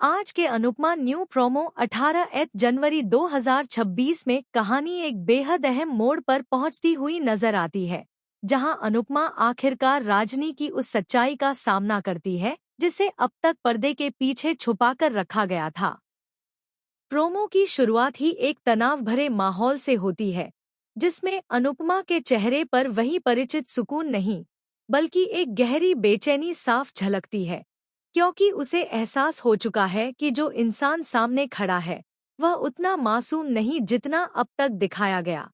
आज के Anupama new promo 18 जनवरी 2026 में कहानी एक बेहद अहम मोड़ पर पहुंचती हुई नजर आती है, जहां अनुपमा आखिरकार राजनी की उस सच्चाई का सामना करती है जिसे अब तक पर्दे के पीछे छुपाकर रखा गया था। प्रोमो की शुरुआत ही एक तनाव भरे माहौल से होती है, जिसमें अनुपमा के चेहरे पर वही परिचित सुकून नहीं, बल्कि एक गहरी बेचैनी साफ झलकती है, क्योंकि उसे एहसास हो चुका है कि जो इंसान सामने खड़ा है वह उतना मासूम नहीं जितना अब तक दिखाया गया।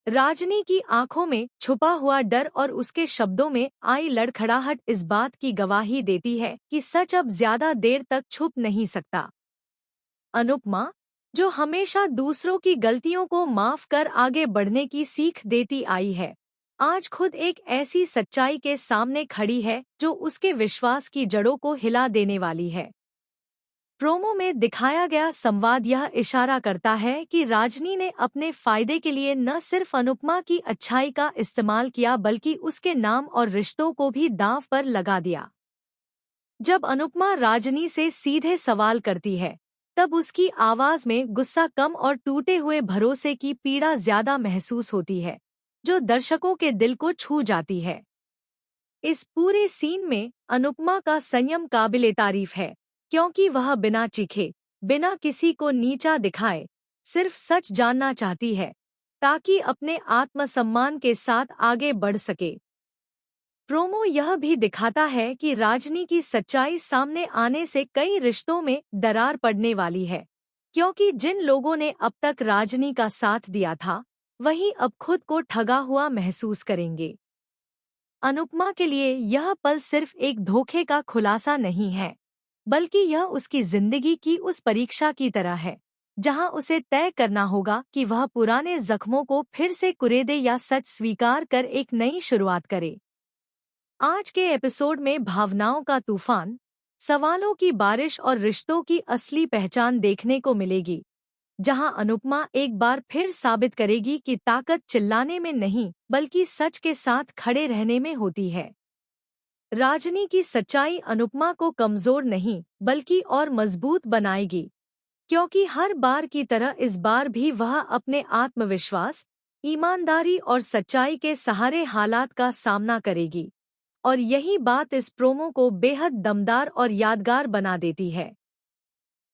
राजनी की आंखों में छुपा हुआ डर और उसके शब्दों में आई लड़खड़ाहट इस बात की गवाही देती है कि सच अब ज्यादा देर तक छुप नहीं सकता। अनुपमा, जो हमेशा दूसरों की गलतियों को माफ कर आगे बढ़ने की सीख देती आई है, आज खुद एक ऐसी सच्चाई के सामने खड़ी है जो उसके विश्वास की जड़ों को हिला देने वाली है। प्रोमो में दिखाया गया संवाद यह इशारा करता है कि राजनी ने अपने फायदे के लिए न सिर्फ अनुपमा की अच्छाई का इस्तेमाल किया बल्कि उसके नाम और रिश्तों को भी दांव पर लगा दिया। जब अनुपमा राजनी से सीधे सवाल करती है, तब उसकी आवाज में गुस्सा कम और टूटे हुए भरोसे की पीड़ा ज्यादा महसूस होती है, जो दर्शकों के दिल को छू जाती है। इस पूरे सीन में अनुपमा का संयम काबिले तारीफ है, क्योंकि वह बिना चीखे, बिना किसी को नीचा दिखाए, सिर्फ सच जानना चाहती है, ताकि अपने आत्मसम्मान के साथ आगे बढ़ सके। प्रोमो यह भी दिखाता है कि राजनी की सच्चाई सामने आने से कई रिश्तों में दरार पड़ने वाली है, क्योंकि जिन लोगों ने अब तक राजनी का साथ दिया था, वही अब खुद को ठगा हुआ महसूस करेंगे। अनुपमा के लिए यह पल सिर्फ एक धोखे का खुलासा नहीं है, बल्कि यह उसकी जिंदगी की उस परीक्षा की तरह है, जहां उसे तय करना होगा कि वह पुराने जख्मों को फिर से कुरेदे या सच स्वीकार कर एक नई शुरुआत करे। आज के एपिसोड में भावनाओं का तूफान, सवालों की बारिश और रिश्तों की असली पहचान देखने को मिलेगी, जहां अनुपमा एक बार फिर साबित करेगी कि ताकत चिल्लाने में नहीं बल्कि सच के साथ खड़े रहने में होती है। राजनी की सच्चाई अनुपमा को कमजोर नहीं बल्कि और मजबूत बनाएगी, क्योंकि हर बार की तरह इस बार भी वह अपने आत्मविश्वास, ईमानदारी और सच्चाई के सहारे हालात का सामना करेगी। और यही बात इस प्रोमो को बेहद दमदार और यादगार बना देती है।